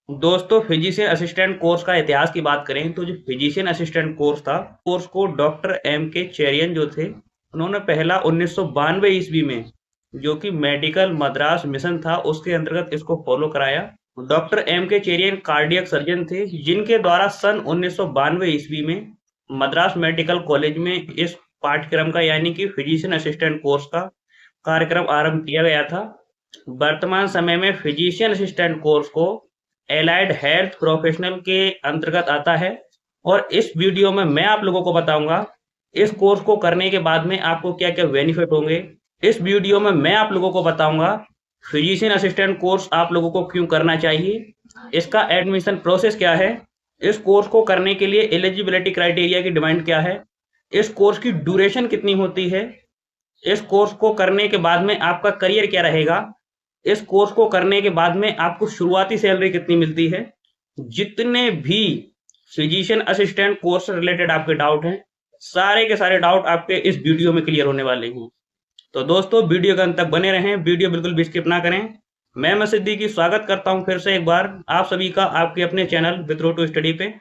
दोस्तों, physician assistant course का इतिहास की बात करें तो जो फिजिशियन असिस्टेंट कोर्स था, कोर्स को डॉक्टर एम के चेरियन जो थे, उन्होंने पहला 1992 ईस्वी में, जो कि मेडिकल मद्रास मिशन था, उसके अंतर्गत इसको फॉलो कराया। डॉक्टर एम के चेरियन कार्डियक सर्जन थे, जिनके द्वारा सन 1992 ईस्वी में मद्रास मेडिकल कॉलेज में इस पाठ्यक्रम का यानी कि फिजिशियन असिस्टेंट कोर्स का कार्यक्रम आरंभ किया गया था। वर्तमान समय में फिजिशियन असिस्टेंट कोर्स को एलाइड हेल्थ प्रोफेशनल के अंतर्गत आता है और इस वीडियो में मैं आप लोगों को बताऊंगा इस कोर्स को करने के बाद में आपको क्या क्या बेनिफिट होंगे। इस वीडियो में मैं आप लोगों को बताऊंगा फिजिशियन असिस्टेंट कोर्स आप लोगों को क्यों करना चाहिए, इसका एडमिशन प्रोसेस क्या है, इस कोर्स को करने के लिए एलिजिबिलिटी क्राइटेरिया की डिमांड क्या है, इस कोर्स की ड्यूरेशन कितनी होती है, इस कोर्स को करने के बाद में आपका करियर क्या रहेगा, इस कोर्स को करने के बाद में आपको शुरुआती सैलरी कितनी मिलती है। जितने भी फिजिशियन असिस्टेंट कोर्स से रिलेटेड आपके डाउट हैं, सारे के सारे डाउट आपके इस वीडियो में क्लियर होने वाले हैं। तो दोस्तों, वीडियो के अंत तक बने रहें, वीडियो बिल्कुल भी स्किप ना करें। मैं सिद्दीकी स्वागत करता हूं फिर से एक बार आप सभी का आपके अपने channel with road to study पे।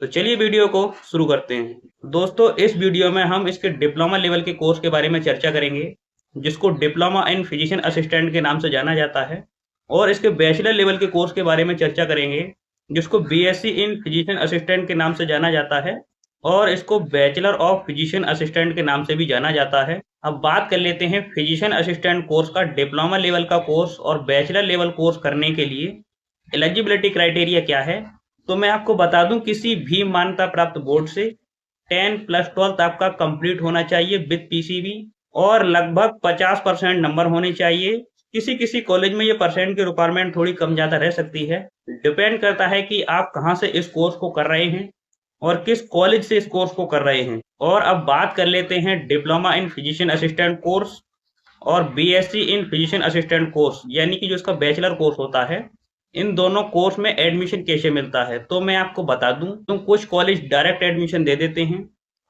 तो चलिए वीडियो को शुरू करते हैं। दोस्तों, इस वीडियो में हम इसके डिप्लोमा लेवल के कोर्स के बारे में चर्चा करेंगे, जिसको डिप्लोमा इन फिजिशियन असिस्टेंट के नाम से जाना जाता है, और इसके बैचलर लेवल के कोर्स के बारे में चर्चा करेंगे, जिसको बीएससी इन फिजिशियन असिस्टेंट के नाम से जाना जाता है, और इसको बैचलर ऑफ फिजिशियन असिस्टेंट के नाम से भी जाना जाता है। अब बात कर लेते हैं फिजिशियन असिस्टेंट कोर्स का डिप्लोमा लेवल का कोर्स और बैचलर लेवल कोर्स करने के लिए एलिजिबिलिटी क्राइटेरिया क्या है। तो मैं आपको बता दूं, किसी भी मान्यता प्राप्त बोर्ड से 10+12 आपका कंप्लीट होना चाहिए विद पीसीबी, और लगभग 50% नंबर होने चाहिए। किसी किसी कॉलेज में ये परसेंट की रिक्वायरमेंट थोड़ी कम ज्यादा रह सकती है, डिपेंड करता है कि आप कहाँ से इस कोर्स को कर रहे हैं और किस कॉलेज से इस कोर्स को कर रहे हैं। और अब बात कर लेते हैं diploma in physician assistant course और B Sc in physician assistant course, यानी कि जो इसका बैचलर कोर्स होता है, इन दोनों कोर्स में एडमिशन कैसे मिलता है। तो मैं आपको बता दूं, तो कुछ कॉलेज डायरेक्ट एडमिशन दे देते हैं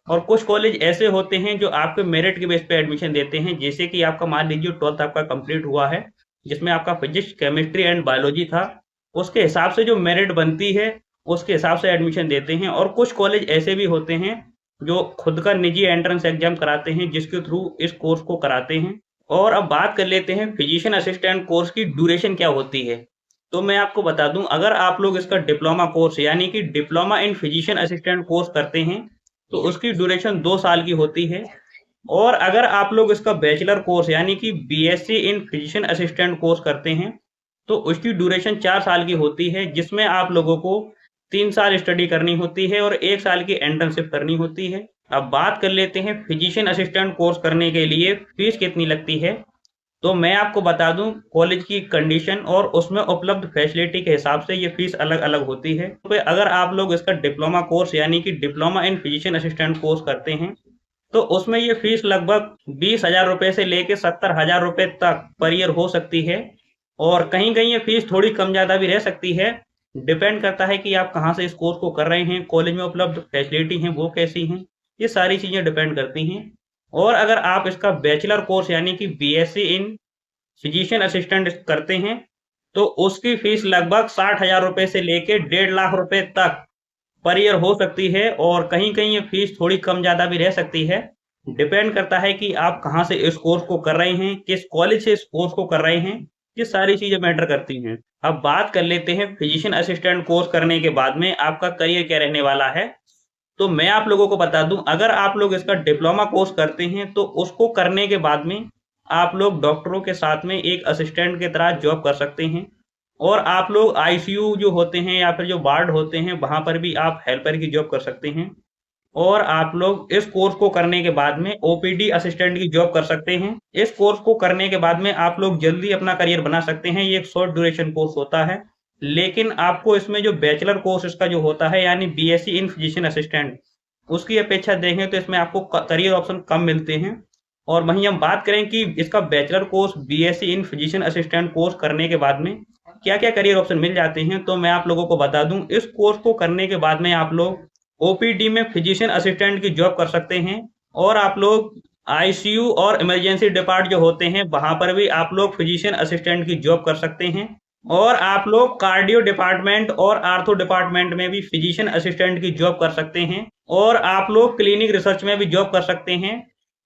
और कुछ कॉलेज ऐसे होते हैं जो आपके मेरिट के बेस पे एडमिशन देते हैं। जैसे कि आपका मान लीजिए 12th आपका कंप्लीट हुआ है, जिसमें आपका फिजिक्स, केमिस्ट्री एंड बायोलॉजी था, उसके हिसाब से जो मेरिट बनती है उसके हिसाब से एडमिशन देते हैं। और कुछ कॉलेज ऐसे भी होते हैं जो खुद का निजी एंट्रेंस एग्जाम कराते हैं, जिसके थ्रू इस कोर्स को कराते हैं। और अब बात कर लेते हैं फिजिशियन असिस्टेंट कोर्स की ड्यूरेशन क्या होती है। तो मैं आपको बता दूं, अगर आप लोग इसका डिप्लोमा कोर्स यानी कि diploma in physician assistant course करते हैं तो उसकी ड्यूरेशन 2 साल की होती है। और अगर आप लोग इसका बैचलर कोर्स यानी कि BSc in physician assistant course करते हैं तो उसकी ड्यूरेशन 4 साल की होती है, जिसमें आप लोगों को 3 साल स्टडी करनी होती है और 1 साल की इंटर्नशिप करनी होती है। अब बात कर लेते हैं फिजिशियन असिस्टेंट कोर्स करने के लिए फीस कितनी लगती है। तो मैं आपको बता दूं, कॉलेज की कंडीशन और उसमें उपलब्ध फैसिलिटी के हिसाब से ये फीस अलग अलग होती है। तो अगर आप लोग इसका डिप्लोमा कोर्स यानी कि diploma in physician assistant course करते हैं तो उसमें ये फीस लगभग 20,000 रुपए से लेके 70,000 रुपए तक पर ईयर हो सकती है, और कहीं कहीं ये फीस थोड़ी कम ज्यादा भी रह सकती है। डिपेंड करता है कि आप कहाँ से इस कोर्स को कर रहे हैं, कॉलेज में उपलब्ध फैसिलिटी हैं वो कैसी हैं, ये सारी चीजें डिपेंड करती हैं। और अगर आप इसका बैचलर कोर्स यानी कि बीएससी इन फिजिशियन असिस्टेंट करते हैं तो उसकी फीस लगभग 60,000 रुपए से लेके 1.5 लाख रुपए तक पर ईयर हो सकती है, और कहीं कहीं ये फीस थोड़ी कम ज्यादा भी रह सकती है। डिपेंड करता है कि आप कहाँ से इस कोर्स को कर रहे हैं, किस कॉलेज से इस कोर्स को कर रहे हैं, ये सारी चीजें मैटर करती हैं। अब बात कर लेते हैं फिजिशियन असिस्टेंट कोर्स करने के बाद में आपका करियर क्या रहने वाला है। तो मैं आप लोगों को बता दूं, अगर आप लोग इसका डिप्लोमा कोर्स करते हैं तो उसको करने के बाद में आप लोग डॉक्टरों के साथ में एक असिस्टेंट की तरह जॉब कर सकते हैं, और आप लोग आईसीयू जो होते हैं या फिर जो वार्ड होते हैं वहां पर भी आप हेल्पर की जॉब कर सकते हैं। और आप लोग इस कोर्स को करने के बाद में ओपीडी असिस्टेंट की जॉब कर सकते हैं। इस कोर्स को करने के बाद में आप लोग जल्दी अपना करियर बना सकते हैं। ये एक शॉर्ट ड्यूरेशन कोर्स होता है, लेकिन आपको इसमें जो बैचलर कोर्स इसका जो होता है यानी बीएससी इन फिजिशियन असिस्टेंट, उसकी अपेक्षा देखें तो इसमें आपको करियर ऑप्शन कम मिलते हैं। और वहीं हम बात करें कि इसका bachelor course BSc in physician assistant course करने के बाद में क्या क्या करियर ऑप्शन मिल जाते हैं, तो मैं आप लोगों को बता दूं, इस कोर्स को करने के बाद में आप लोग ओपीडी में फिजिशियन असिस्टेंट की जॉब कर सकते हैं, और आप लोग आईसीयू और इमरजेंसी डिपार्ट जो होते हैं वहां पर भी आप लोग फिजिशियन असिस्टेंट की जॉब कर सकते हैं। और आप लोग कार्डियो डिपार्टमेंट और आर्थो डिपार्टमेंट में भी फिजिशियन असिस्टेंट की जॉब कर सकते हैं, और आप लोग क्लिनिक रिसर्च में भी जॉब कर सकते हैं,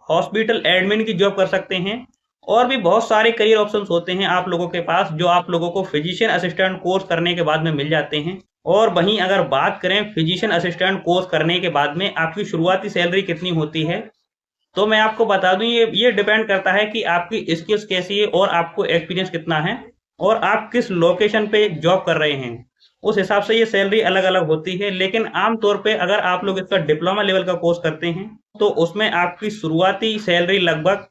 हॉस्पिटल एडमिन की जॉब कर सकते हैं, और भी बहुत सारे करियर ऑप्शंस होते हैं आप लोगों के पास जो आप लोगों को फिजिशियन असिस्टेंट कोर्स करने के बाद में मिल जाते हैं। और वहीं अगर बात करें फिजिशियन असिस्टेंट कोर्स करने के बाद में आपकी शुरुआती सैलरी कितनी होती है, तो मैं आपको बता दूं ये डिपेंड करता है कि आपकी स्किल्स कैसी है और आपको एक्सपीरियंस कितना है और आप किस लोकेशन पे जॉब कर रहे हैं, उस हिसाब से ये सैलरी अलग अलग होती है। लेकिन आमतौर पे अगर आप लोग इसका डिप्लोमा लेवल का कोर्स करते हैं तो उसमें आपकी शुरुआती सैलरी लगभग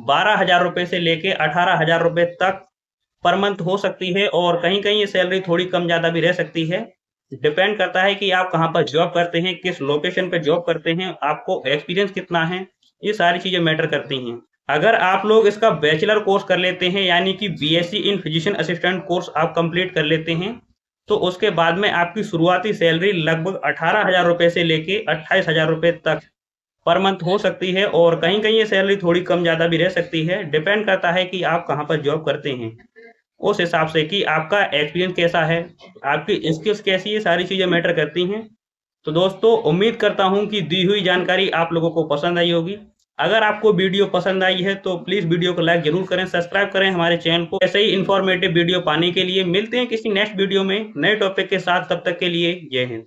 12,000 रुपए से लेके 18,000 रुपए तक पर मंथ हो सकती है, और कहीं कहीं ये सैलरी थोड़ी कम ज़्यादा भी रह सकती है। डिपेंड करता है कि आप कहाँ पर जॉब करते हैं, किस लोकेशन पे जॉब करते हैं, आपको एक्सपीरियंस कितना है, ये सारी चीज़ें मैटर करती हैं। अगर आप लोग इसका बैचलर कोर्स कर लेते हैं यानी कि BSc in physician assistant course आप कंप्लीट कर लेते हैं, तो उसके बाद में आपकी शुरुआती सैलरी लगभग 18,000 रुपए से लेके 28,000 रुपए तक पर मंथ हो सकती है, और कहीं कहीं ये सैलरी थोड़ी कम ज़्यादा भी रह सकती है। डिपेंड करता है कि आप कहाँ पर जॉब करते हैं, उस हिसाब से कि आपका एक्सपीरियंस कैसा है, आपकी स्किल्स कैसी है, सारी चीज़ें मैटर करती हैं। तो दोस्तों उम्मीद करता हूं कि दी हुई जानकारी आप लोगों को पसंद आई होगी। अगर आपको वीडियो पसंद आई है तो प्लीज़ वीडियो को लाइक जरूर करें, सब्सक्राइब करें हमारे चैनल को। ऐसे ही इंफॉर्मेटिव वीडियो पाने के लिए मिलते हैं किसी नेक्स्ट वीडियो में नए टॉपिक के साथ। तब तक के लिए जय हिंद।